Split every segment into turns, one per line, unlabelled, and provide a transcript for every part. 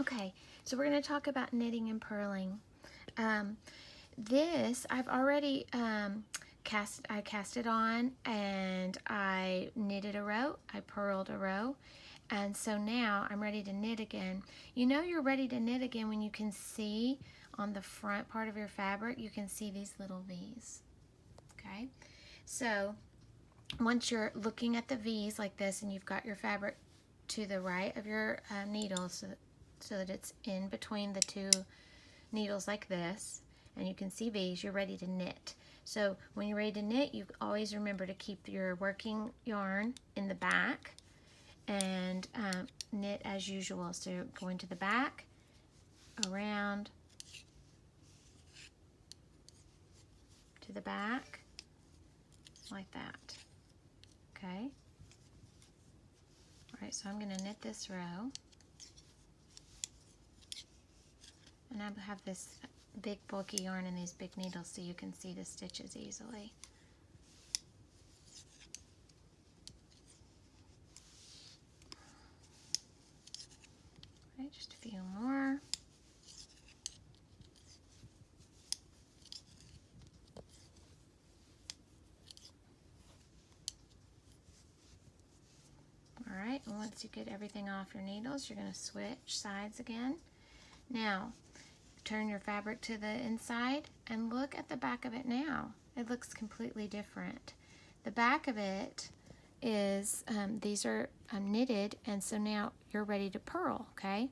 Okay, so we're going to talk about knitting and purling. This I've already cast it on, and I knitted a row, I purled a row, and so now I'm ready to knit again. You know you're ready to knit again when you can see on the front part of your fabric, you can see these little V's. Okay, so once you're looking at the V's like this and you've got your fabric to the right of your needle so that it's in between the two needles like this, and you can see V's, you're ready to knit. So when you're ready to knit, you always remember to keep your working yarn in the back and knit as usual. So going to the back, around, to the back, like that. Okay? Alright, so I'm going to knit this row. And I have this big bulky yarn and these big needles so you can see the stitches easily. Okay, just a few more. Alright, and once you get everything off your needles, you're going to switch sides again. Now, turn your fabric to the inside and look at the back of it now. It looks completely different. The back of it is, these are knitted, and so now you're ready to purl, okay?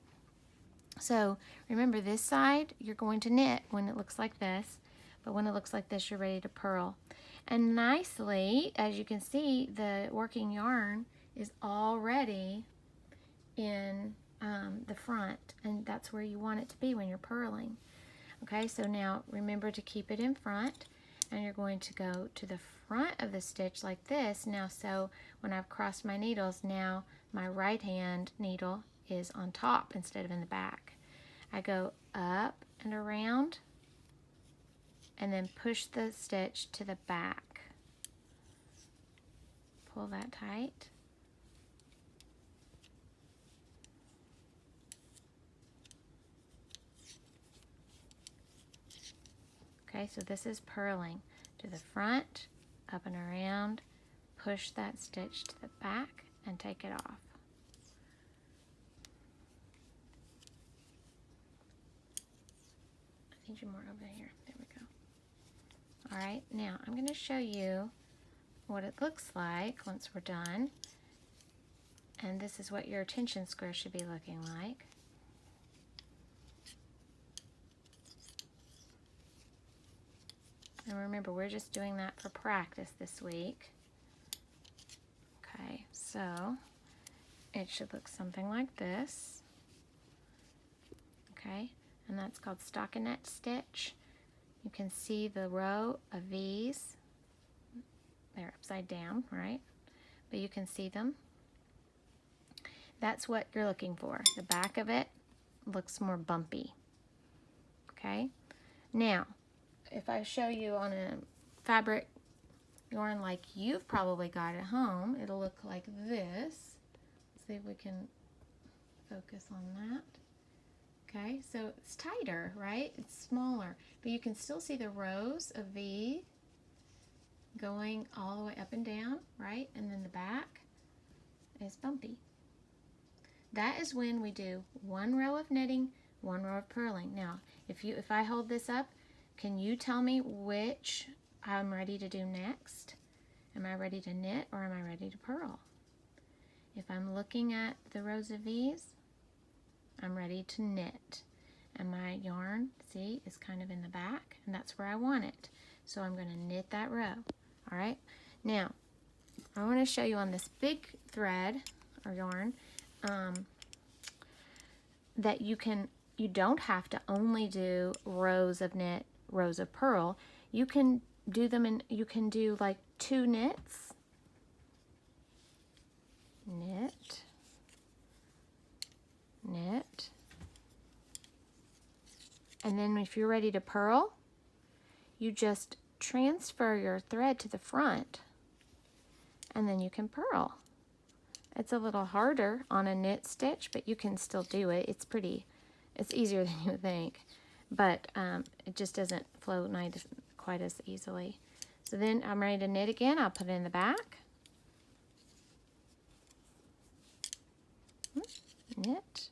So remember, this side you're going to knit when it looks like this, but when it looks like this, you're ready to purl. And nicely, as you can see, the working yarn is already in the front, and that's where you want it to be when you're purling. Okay, so now remember to keep it in front, and you're going to go to the front of the stitch like this. Now, so when I've crossed my needles, now my right hand needle is on top instead of in the back. I go up and around, and then push the stitch to the back. Pull that tight. Okay, so this is purling. To the front, up and around, push that stitch to the back, and take it off. I need you more over here. There we go. Alright, now I'm going to show you what it looks like once we're done. And this is what your tension square should be looking like. And remember, we're just doing that for practice this week. Okay, so it should look something like this. Okay, and that's called stockinette stitch. You can see the row of V's. They're upside down, right? But you can see them. That's what you're looking for. The back of it looks more bumpy. Okay, now if I show you on a fabric yarn like you've probably got at home, it'll look like this. Let's see if we can focus on that. Okay, so it's tighter, right? It's smaller, but you can still see the rows of V going all the way up and down, right? And then the back is bumpy. That is when we do one row of knitting, one row of purling. Now, if I hold this up, can you tell me which I'm ready to do next? Am I ready to knit or am I ready to purl? If I'm looking at the rows of V's, I'm ready to knit. And my yarn, see, is kind of in the back, and that's where I want it. So I'm going to knit that row. All right. Now, I want to show you on this big thread or yarn that you don't have to only do rows of knit, rows of purl. You can do them and you can do like 2 knits, knit, knit, and then if you're ready to purl, you just transfer your thread to the front and then you can purl. It's a little harder on a knit stitch, but you can still do it. It's easier than you think, but it just doesn't flow quite as easily. So then I'm ready to knit again. I'll put it in the back. Knit,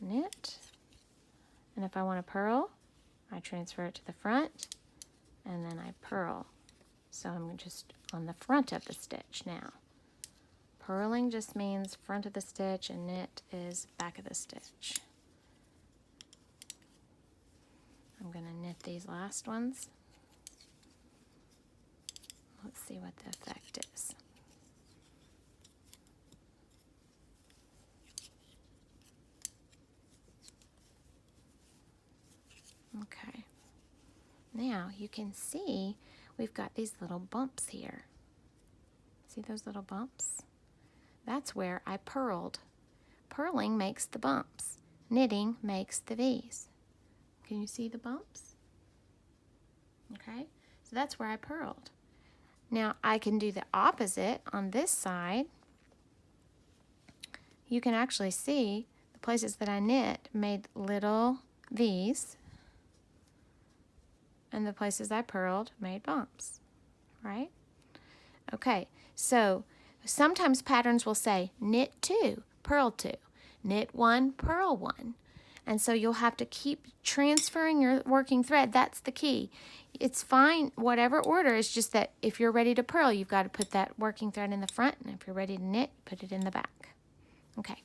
knit, and if I want to purl, I transfer it to the front, and then I purl. So I'm just on the front of the stitch now. Purling just means front of the stitch, and knit is back of the stitch. I'm going to knit these last ones. Let's see what the effect is. Okay. Now you can see we've got these little bumps here. See those little bumps? That's where I purled. Purling makes the bumps. Knitting makes the V's. Can you see the bumps? Okay, so that's where I purled. Now I can do the opposite on this side. You can actually see the places that I knit made little V's, and the places I purled made bumps, right? Okay, so sometimes patterns will say knit 2, purl 2, knit 1, purl 1. And so you'll have to keep transferring your working thread. That's the key. It's fine, whatever order, it's just that if you're ready to purl, you've got to put that working thread in the front, and if you're ready to knit, put it in the back. Okay.